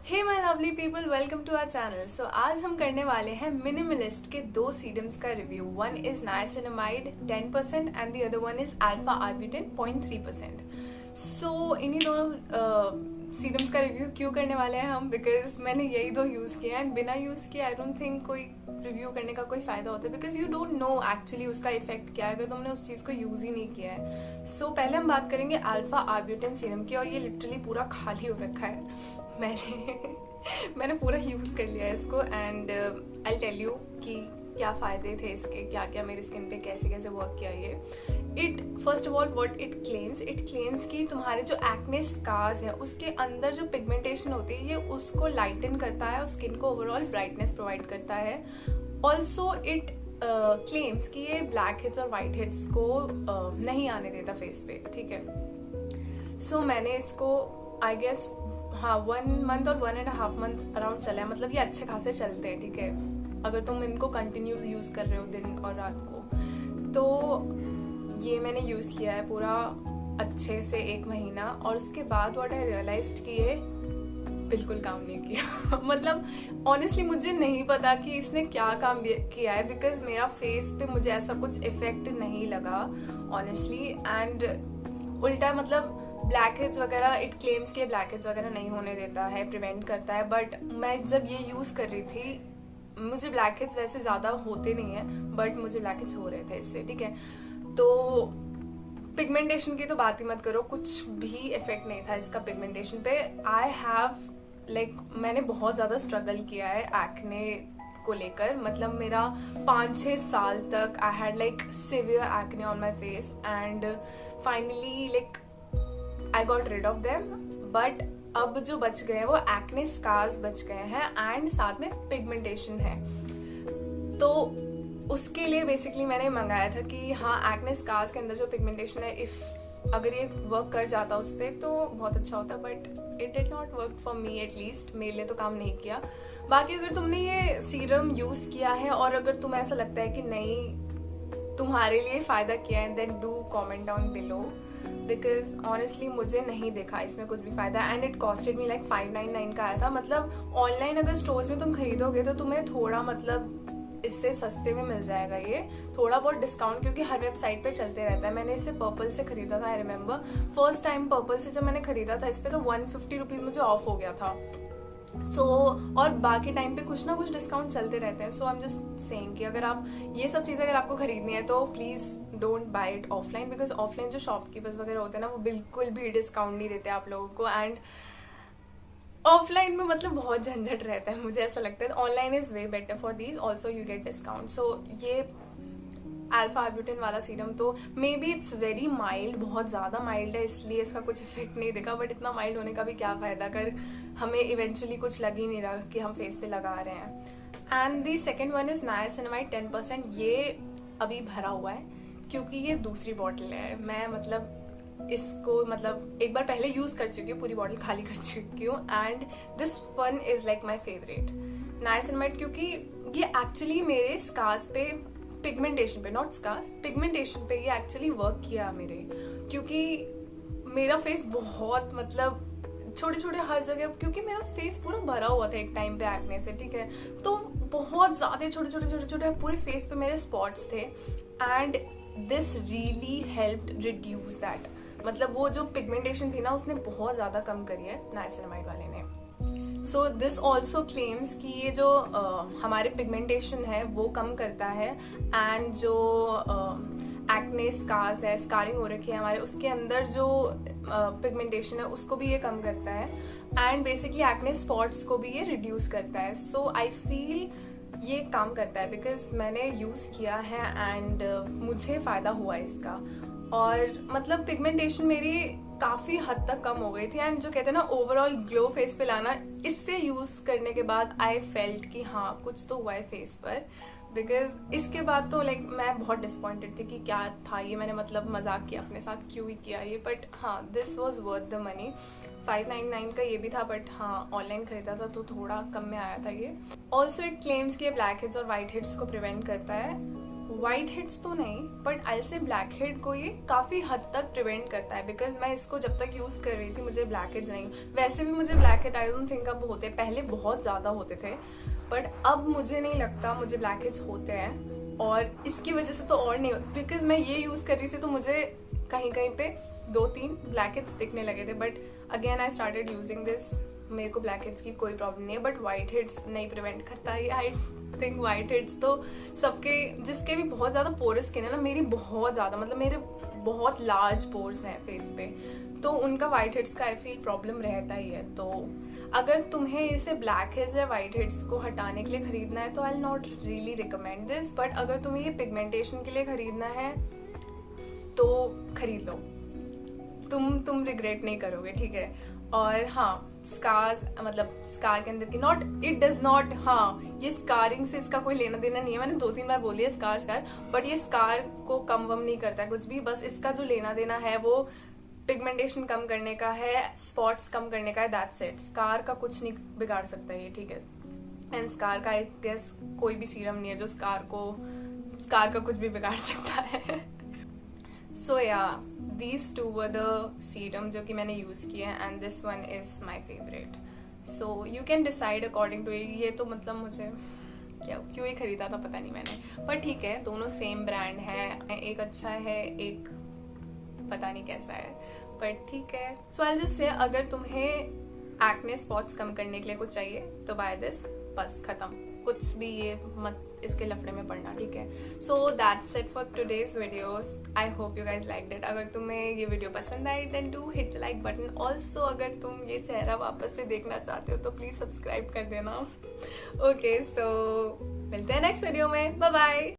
Hey my lovely people, welcome to our channel. So आज हम करने वाले हैं मिनिमलिस्ट के दो सीरम्स का review. One is niacinamide 10% and the other one is alpha arbutin 0.3%। सो इन्हीं दोनों सीरम्स का रिव्यू क्यों करने वाले हैं हम, बिकॉज मैंने यही दो यूज़ किया एंड बिना यूज़ किए आई डोंट थिंक कोई रिव्यू करने का कोई फायदा होता है, because you don't know actually उसका इफेक्ट क्या है अगर तुमने उस चीज़ को यूज़ ही नहीं किया है। सो पहले हम बात करेंगे अल्फा आर्बुटिन सीरम की, और ये लिटरली पूरा खाली हो रखा है। मैंने पूरा यूज़ कर लिया है इसको एंड आई टेल यू कि क्या फ़ायदे थे इसके, क्या क्या मेरी स्किन पे कैसे कैसे वर्क किया ये। It first of all what it claims कि तुम्हारे जो एक्ने स्कार्स है उसके अंदर जो पिगमेंटेशन होती है ये उसको लाइटन करता है और स्किन को ओवरऑल ब्राइटनेस प्रोवाइड करता है। ऑल्सो इट क्लेम्स कि ये ब्लैक हेड्स और वाइट हेड्स को नहीं आने देता फेस पे, ठीक है। सो मैंने इसको आई गेस 1 मंथ और 1.5 मंथ अराउंड चला है, मतलब ये अच्छे खासे चलते हैं, ठीक है, अगर तुम इनको कंटिन्यूस यूज़ कर रहे हो दिन और रात को। तो ये मैंने यूज़ किया है पूरा अच्छे से 1 महीना, और उसके बाद व्हाट आई रियलाइज्ड कि ये बिल्कुल काम नहीं किया। मतलब ऑनेस्टली मुझे नहीं पता कि इसने क्या काम किया है, बिकॉज मेरा फेस पे मुझे ऐसा कुछ इफेक्ट नहीं लगा ऑनेस्टली। एंड उल्टा मतलब ब्लैक हेड्स वगैरह इट क्लेम्स के ब्लैक हेड्स वगैरह नहीं होने देता है, प्रिवेंट करता है, बट मैं जब ये यूज़ कर रही थी मुझे ब्लैक हेड्स वैसे ज़्यादा होते नहीं है, बट मुझे ब्लैक हेड्स हो रहे थे इससे, ठीक है। तो पिगमेंटेशन की तो बात ही मत करो, कुछ भी इफेक्ट नहीं था इसका पिगमेंटेशन पे। आई हैव मैंने बहुत ज़्यादा स्ट्रगल किया है एक्ने को लेकर, मतलब मेरा 5-6 साल तक I had severe acne on my face and finally I got rid of them. But अब जो बच गए हैं वो एक्ने स्कार्स बच गए हैं एंड साथ में पिगमेंटेशन है। तो उसके लिए बेसिकली मैंने मंगाया था कि हाँ एक्ने स्कार्स के अंदर जो पिगमेंटेशन है इफ अगर ये वर्क कर जाता उस पर तो बहुत अच्छा होता, but it did not work for me, at least मेरे लिए तो काम नहीं किया। बाकी अगर तुमने ये सीरम यूज किया है और अगर तुम्हें ऐसा लगता है कि नहीं तुम्हारे लिए फायदा किया है, then do comment down below, because honestly मुझे नहीं देखा इसमें कुछ भी फायदा। एंड इट कॉस्टेड मी 599 का आया था। मतलब ऑनलाइन अगर स्टोर्स में तुम खरीदोगे तो तुम्हें थोड़ा मतलब इससे सस्ते में मिल जाएगा ये, थोड़ा बहुत डिस्काउंट, क्योंकि हर वेबसाइट पे चलते रहता है। मैंने इसे पर्पल से खरीदा था, I remember first time purple से जब मैंने खरीदा था इस पे तो 150 रुपीज मुझे ऑफ हो गया था। और बाकी टाइम पे कुछ ना कुछ डिस्काउंट चलते रहते हैं। सो आई एम जस्ट सेइंग कि अगर आप ये सब चीज़ें अगर आपको खरीदनी है तो please don't buy it offline, because offline जो शॉपकीपर्स वगैरह होते हैं ना वो बिल्कुल भी डिस्काउंट नहीं देते आप लोगों को, एंड ऑफलाइन में मतलब बहुत झंझट रहता है, मुझे ऐसा लगता है। Online is way better for these, also you get discount. So ये अल्फा आर्बुटिन वाला सीरम तो maybe it's very mild, बहुत ज़्यादा माइल्ड है इसलिए इसका कुछ इफेक्ट नहीं दिखा, बट इतना माइल्ड होने का भी क्या फ़ायदा अगर हमें इवेंचुअली कुछ लग ही नहीं रहा कि हम फेस पे लगा रहे हैं। And the second one is niacinamide 10%। ये अभी भरा हुआ है क्योंकि ये दूसरी बॉटल है। मैं मतलब इसको मतलब एक बार पहले यूज़ कर चुकी हूँ, पूरी बॉटल खाली कर चुकी हूँ, and this one is like my favourite niacinamide, क्योंकि ये एक्चुअली मेरे स्कार्स पे पिगमेंटेशन पे, नॉट स्कार्स, पिगमेंटेशन पे ये एक्चुअली वर्क किया मेरे, क्योंकि मेरा फेस बहुत मतलब छोटे छोटे हर जगह, क्योंकि मेरा फेस पूरा भरा हुआ था एक टाइम पे एक्ने से, ठीक है, तो बहुत ज़्यादा छोटे छोटे पूरे फेस पे मेरे स्पॉट्स थे and this really helped reduce that. मतलब वो जो पिगमेंटेशन थी ना उसने बहुत ज़्यादा कम करी है नाइसिनामाइड वाले ने। सो दिस ऑल्सो क्लेम्स कि ये जो हमारे पिगमेंटेशन है वो कम करता है एंड जो एक्ने स्कार्स है, स्कारिंग हो रखी है हमारे, उसके अंदर जो पिगमेंटेशन है उसको भी ये कम करता है एंड बेसिकली एक्ने स्पॉट्स को भी ये रिड्यूस करता है। सो आई फील ये काम करता है बिकॉज मैंने यूज़ किया है एंड मुझे फ़ायदा हुआ इसका, और मतलब पिगमेंटेशन मेरी काफ़ी हद तक कम हो गई थी एंड जो कहते हैं ना ओवरऑल ग्लो फेस पे लाना, इससे यूज़ करने के बाद आई फेल्ट कि हाँ कुछ तो हुआ है फेस पर। बिकॉज इसके बाद तो मैं बहुत डिसपॉइंटेड थी कि क्या था ये, मैंने मतलब मजाक किया अपने साथ, क्यों ही किया ये, बट हाँ this was worth the money. 599 का ये भी था, बट हाँ ऑनलाइन खरीदा था तो थोड़ा कम में आया था ये। ऑल्सो इट क्लेम्स कि ब्लैक हेड्स और वाइट हेड्स को प्रिवेंट करता है वाइट हेड्स तो नहीं, बट आई से ब्लैक हेड को ये काफी हद तक प्रिवेंट करता है, बिकॉज मैं इसको जब तक यूज कर रही थी मुझे ब्लैक हेड्स नहीं, वैसे भी मुझे black head I don't think अब होते, पहले बहुत ज्यादा होते थे, बट अब मुझे नहीं लगता मुझे ब्लैक हेड्स होते हैं। और इसकी वजह से तो और नहीं होते, बिकॉज मैं ये यूज कर रही थी तो मुझे कहीं कहीं पे 2-3 ब्लैक हेड्स दिखने लगे थे, but again I started using this, मेरे को ब्लैक हेड्स की कोई प्रॉब्लम नहीं है, बट वाइट हेड्स नहीं प्रिवेंट करता है। आई थिंक वाइट हेड्स तो सबके, जिसके भी बहुत ज़्यादा पोरस स्किन है ना, मेरी बहुत ज़्यादा, मतलब मेरे बहुत लार्ज पोर्स हैं फेस पे, तो उनका वाइट हेड्स का आई फील प्रॉब्लम रहता ही है। तो अगर तुम्हें इसे ब्लैक हेड्स या वाइट हेड्स को हटाने के लिए खरीदना है तो I not really recommend this, but अगर तुम्हें ये पिगमेंटेशन के लिए खरीदना है तो खरीद लो, तुम रिग्रेट नहीं करोगे, ठीक है। और हाँ, स्कार्स, मतलब स्कार के अंदर की नॉट, इट डज नॉट, हाँ ये स्कारिंग से इसका कोई लेना देना नहीं है, मैंने 2-3 बार बोली है स्कार, बट ये स्कार को कम वम नहीं करता है कुछ भी, बस इसका जो लेना देना है वो पिगमेंटेशन कम करने का है, स्पॉट्स कम करने का है, दैट्स इट। स्कार का कुछ नहीं बिगाड़ सकता ये, ठीक है। एंड स्कार का आई गेस कोई भी सीरम नहीं है जो स्कार का कुछ भी बिगाड़ सकता है। सो या these two were the serum जो कि मैंने यूज किए हैं, and this one is my favourite, so you can decide according to it. ये तो मतलब मुझे क्यों ही खरीदा था पता नहीं मैंने, पर ठीक है, दोनों सेम ब्रांड है, एक अच्छा है एक पता नहीं कैसा है, बट ठीक है। सो आई जस्ट से, अगर तुम्हें एक्ने स्पॉट्स कम करने के लिए कुछ चाहिए तो बाय दिस, बस खत्म, कुछ भी ये मत इसके लफड़े में पड़ना, ठीक है। So that's it for today's videos, I hope you guys liked it. अगर तुम्हें ये वीडियो पसंद आई then do hit the like button. Also अगर तुम ये चेहरा वापस से देखना चाहते हो तो प्लीज सब्सक्राइब कर देना। ओके, सो मिलते हैं नेक्स्ट वीडियो में, बाय बाय।